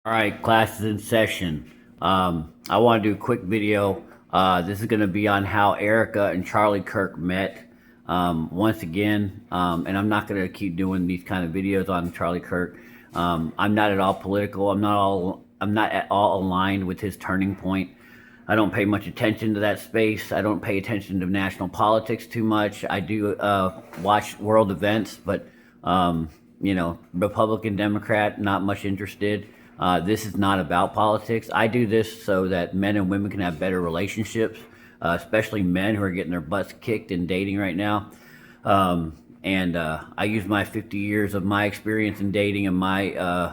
All right, class is in session. I want to do a quick video. This is going to be on how Erica and Charlie Kirk met. Once again, and I'm not going to keep doing these kind of videos on Charlie Kirk. I'm not at all political. I'm not at all aligned with his turning point. I don't pay much attention to that space. I don't pay attention to national politics too much. I do watch world events, but Republican, Democrat, not much interested. This is not about politics. I do this so that men and women can have better relationships, especially men who are getting their butts kicked in dating right now. And I use my 50 years of my experience in dating and my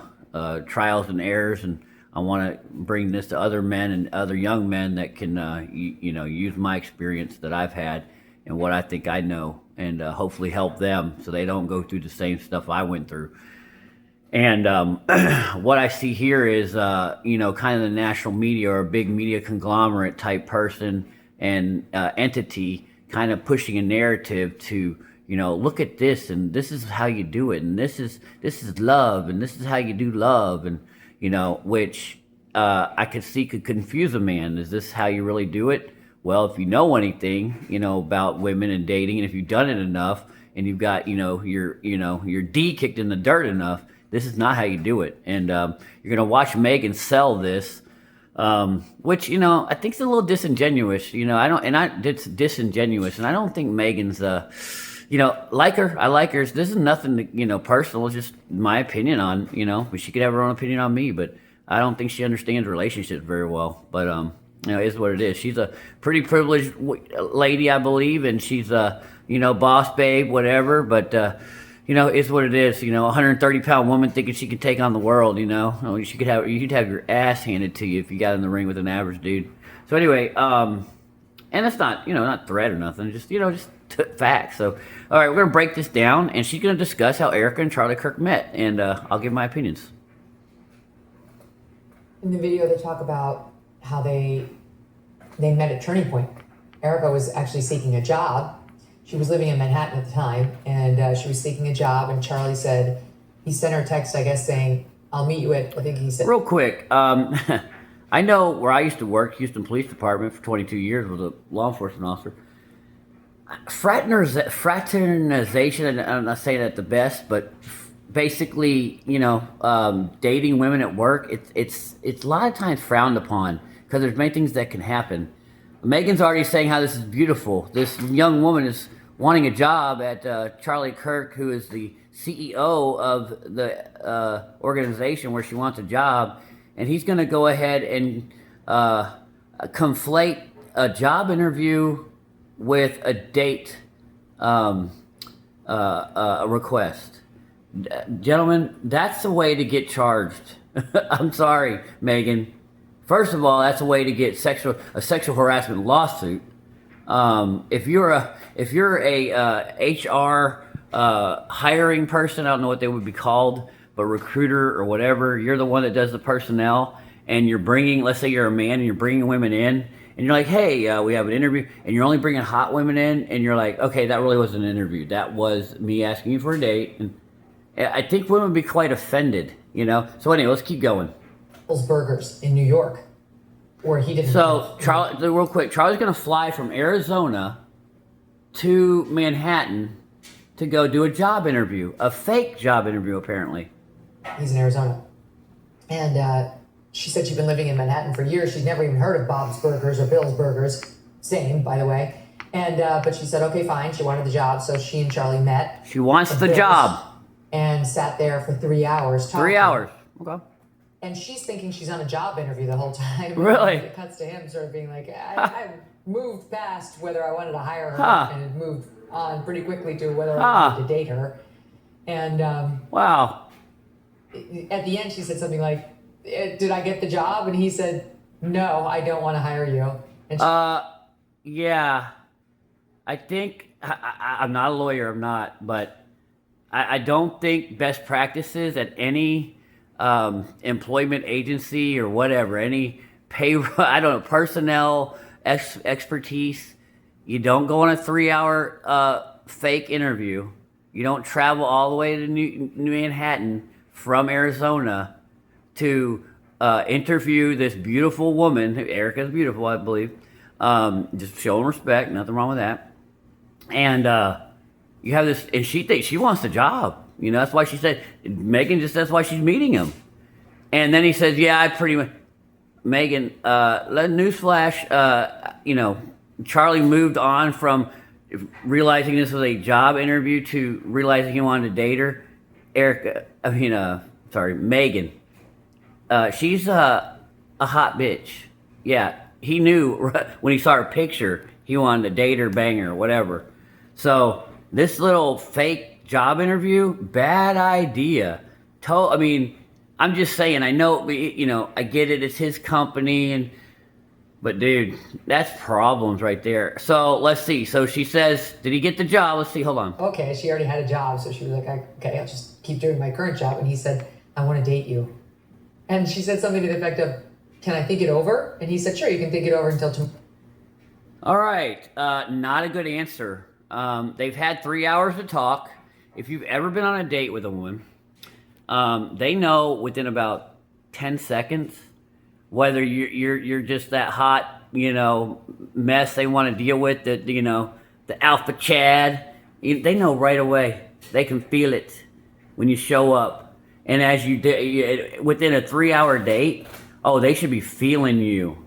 trials and errors, and I want to bring this to other men and other young men that can, use my experience that I've had and what I think I know, and hopefully help them so they don't go through the same stuff I went through. And what I see here is, kind of the national media or a big media conglomerate type person and entity kind of pushing a narrative to, look at this and this is how you do it, and this is love, and this is how you do love, and which I could see could confuse a man. Is this how you really do it? Well, if you know anything, about women and dating, and if you've done it enough, and you've got, your D kicked in the dirt enough, this is not how you do it. And you're gonna watch Megan sell this, which I think is a little disingenuous. It's disingenuous, and I don't think Megan's like her. I like her. This is nothing personal. It's just my opinion on but she could have her own opinion on me. But I don't think she understands relationships very well. But it is what it is. She's a pretty privileged lady, I believe, and she's a boss babe, whatever. But it's what it is. 130-pound woman thinking she can take on the world. You'd have your ass handed to you if you got in the ring with an average dude. So anyway, and it's not not threat or nothing. Just facts. So all right, we're gonna break this down, and she's gonna discuss how Erica and Charlie Kirk met, and I'll give my opinions. In the video, they talk about how they met at Turning Point. Erica was actually seeking a job. She was living in Manhattan at the time, and she was seeking a job, and Charlie said, he sent her a text, I guess, saying, I'll meet you at, I think he said... Real quick, I know where I used to work, Houston Police Department, for 22 years, was a law enforcement officer. Fraternization, I'm not saying that the best, but basically, dating women at work, it's a lot of times frowned upon, because there's many things that can happen. Megan's already saying how this is beautiful. This young woman is wanting a job at Charlie Kirk, who is the CEO of the organization where she wants a job, and he's going to go ahead and conflate a job interview with a date request. Gentlemen, that's the way to get charged. I'm sorry, Megan. First of all, that's a way to get a sexual harassment lawsuit. If you're a HR hiring person, I don't know what they would be called, but recruiter or whatever, you're the one that does the personnel, and you're bringing, let's say you're a man and you're bringing women in, and you're like, hey, we have an interview, and you're only bringing hot women in, and you're like, okay, that really wasn't an interview. That was me asking you for a date. And I think women would be quite offended, So anyway, let's keep going. Burgers in New York, where he didn't. So, Charlie, real quick, Charlie's going to fly from Arizona to Manhattan to go do a job interview, a fake job interview, apparently. He's in Arizona, and she said she'd been living in Manhattan for years. She'd never even heard of Bob's Burgers or Bill's Burgers. Same, by the way. And but she said, okay, fine. She wanted the job, so she and Charlie met. She wants the job. And sat there for 3 hours talking. 3 hours. Okay. And she's thinking she's on a job interview the whole time. Really? It cuts to him sort of being like, I moved past whether I wanted to hire her and moved on pretty quickly to whether I wanted to date her. And wow. At the end, she said something like, did I get the job? And he said, no, I don't want to hire you. And yeah. I think, I'm not a lawyer, I'm not, but I don't think best practices at any employment agency or whatever, any payroll, I don't know, personnel expertise, you don't go on a 3-hour fake interview. You don't travel all the way to New Manhattan from Arizona to interview this beautiful woman. Erica's beautiful, I believe. Just showing respect, nothing wrong with that. And you have this, and she thinks she wants the job. You know, that's why she said, Megan just, that's why she's meeting him. And then he says, yeah, I pretty much, Megan, newsflash, you know, Charlie moved on from realizing this was a job interview to realizing he wanted to date her. Megan. She's a hot bitch. Yeah, he knew when he saw her picture, he wanted to date her, bang her, whatever. So this little fake job interview, bad idea. I mean, I'm just saying, I know, you know, I get it, it's his company, but dude, that's problems right there. So let's see. So she says, did he get the job? Let's see, hold on. Okay, she already had a job, so she was like, okay, I'll just keep doing my current job. And he said, I want to date you. And she said something to the effect of, can I think it over? And he said, sure, you can think it over until tomorrow. All right, not a good answer. They've had 3 hours to talk. If you've ever been on a date with a woman, they know within about 10 seconds whether you're just that hot, you know, mess they want to deal with, the, you know, the alpha Chad. They know right away. They can feel it when you show up. And as within a 3 hour date, oh, they should be feeling you.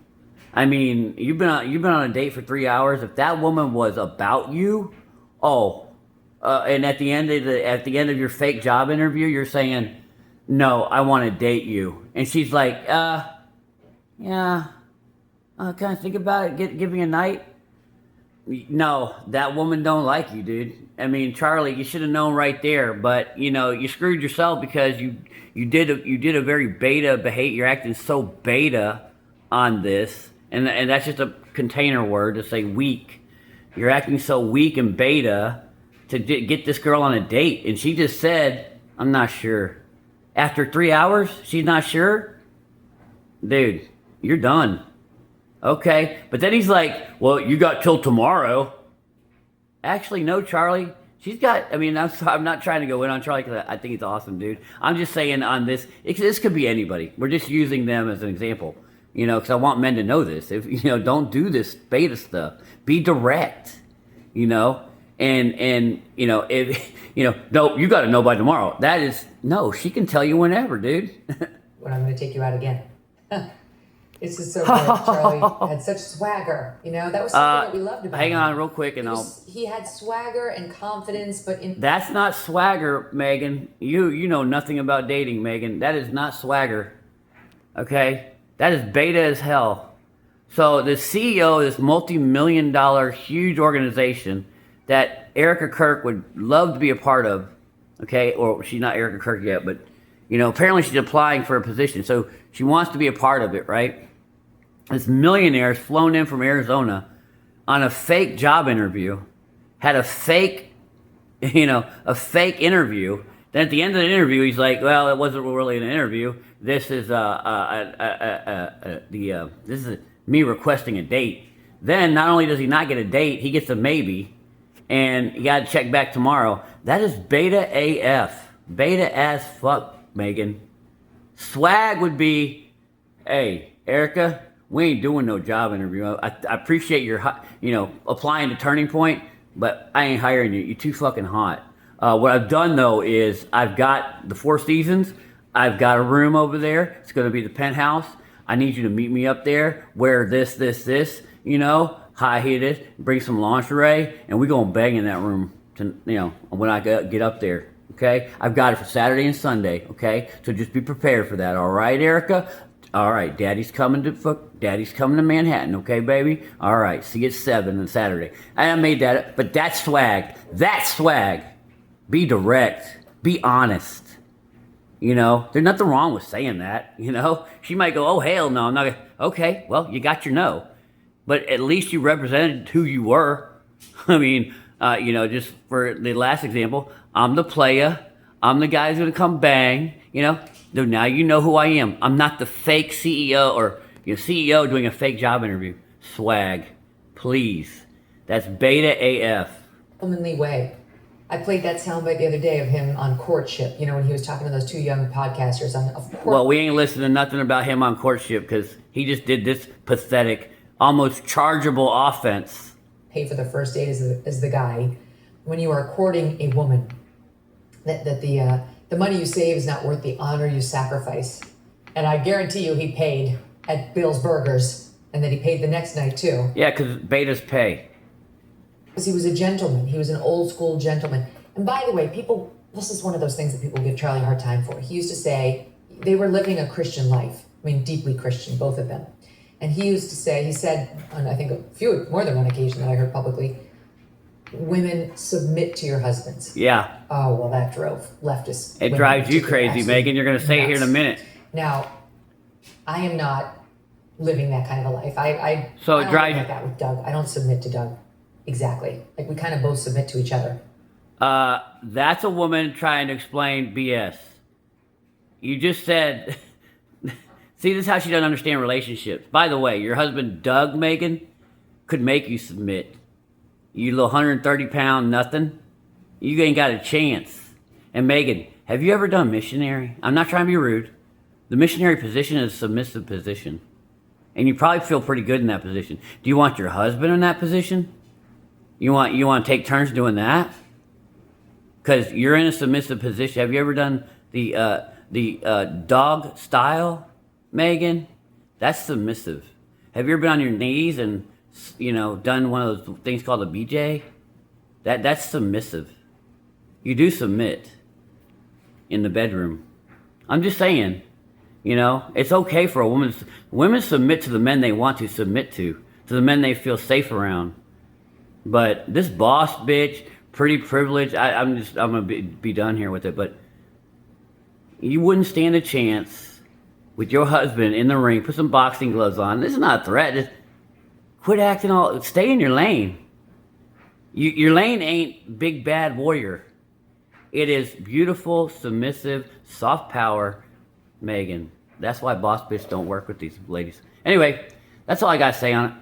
I mean, you've been on a date for 3 hours. If that woman was about you, and at the end of your fake job interview, you're saying, no, I want to date you. And she's like, yeah, can I think about it? Give me a night? No, that woman don't like you, dude. I mean, Charlie, you should have known right there, but you know, you screwed yourself because you did a very beta behavior. You're acting so beta on this, and that's just a container word to say weak. You're acting so weak and beta to get this girl on a date, and she just said, I'm not sure. After 3 hours, she's not sure? Dude, you're done. Okay, but then he's like, well, you got till tomorrow. Actually, no, Charlie. She's got, I mean, I'm not trying to go in on Charlie because I think he's awesome, dude. I'm just saying on this, this could be anybody. We're just using them as an example, you know, because I want men to know this. If, you know, don't do this beta stuff. Be direct, you know, and you know, if, you know, no, you got to know by tomorrow. That is, no, she can tell you whenever, dude. When I'm going to take you out again. It's just so good. Charlie had such swagger, you know. That was something that we loved about him. Hang on real quick and he had swagger and confidence, but that's not swagger, Megan. You know nothing about dating, Megan. That is not swagger. Okay? That is beta as hell. So the CEO of this multi-million-dollar huge organization that Erica Kirk would love to be a part of, okay? Or she's not Erica Kirk yet, but you know, apparently she's applying for a position. So she wants to be a part of it, right? This millionaire is flown in from Arizona on a fake job interview, had a fake interview. Then at the end of the interview, he's like, well, it wasn't really an interview. This is this is me requesting a date. Then not only does he not get a date, he gets a maybe, and you got to check back tomorrow. That is beta AF, beta as fuck, Megan. Swag would be, hey, Erica, we ain't doing no job interview. I appreciate your, you know, applying to Turning Point, but I ain't hiring you. You're too fucking hot. What I've done though is I've got the Four Seasons. I've got a room over there. It's going to be the penthouse. I need you to meet me up there. Wear this, you know, high heated. Bring some lingerie, and we gonna bang in that room. You know, when I get up there. Okay, I've got it for Saturday and Sunday. Okay, so just be prepared for that. All right, Erica. All right, Daddy's coming to Manhattan. Okay, baby. All right, see you at 7 on Saturday. I made that up, but that's swag. That's swag. Be direct. Be honest. You know, there's nothing wrong with saying that. You know, she might go, oh hell no, I'm not gonna. Okay, well you got your no, but at least you represented who you were. I mean, you know, just for the last example, I'm the playa. I'm the guy who's gonna come bang. You know, now you know who I am. I'm not the fake CEO or CEO doing a fake job interview. Swag, please. That's beta AF. Womanly way. I played that soundbite the other day of him on Courtship. You know, when he was talking to those two young podcasters on. Well, we ain't listening to nothing about him on Courtship because he just did this pathetic, almost chargeable offense. Pay for the first date as the guy. When you are courting a woman, that the money you save is not worth the honor you sacrifice. And I guarantee you, he paid at Bill's Burgers, and that he paid the next night too. Yeah, because betas pay. Because he was a gentleman. He was an old school gentleman. And by the way, this is one of those things that people give Charlie a hard time for. He used to say they were living a Christian life. I mean, deeply Christian, both of them. And he said on I think more than one occasion that I heard publicly, women submit to your husbands. Yeah. Oh, well, that drove leftists. It drives you crazy, Megan. You're going to say it here in a minute. Now, I am not living that kind of a life. So I it don't drives live like that with Doug. I don't submit to Doug. Exactly. Like we kind of both submit to each other. That's a woman trying to explain BS. You just said, see, this is how she doesn't understand relationships. By the way, your husband, Doug, Megan, could make you submit. You little 130-pound nothing. You ain't got a chance. And Megan, have you ever done missionary? I'm not trying to be rude. The missionary position is a submissive position. And you probably feel pretty good in that position. Do you want your husband in that position? You want to take turns doing that? Because you're in a submissive position. Have you ever done the dog style, Megan? That's submissive. Have you ever been on your knees and done one of those things called a BJ? That's submissive. You do submit in the bedroom. I'm just saying, it's okay for a woman. Women submit to the men they want to submit to the men they feel safe around. But this boss bitch, pretty privileged, I'm gonna be done here with it. But you wouldn't stand a chance with your husband in the ring. Put some boxing gloves on. This is not a threat. Just quit acting all. Stay in your lane. Your lane ain't big bad warrior. It is beautiful, submissive, soft power, Megan. That's why boss bitch don't work with these ladies. Anyway, that's all I gotta say on it.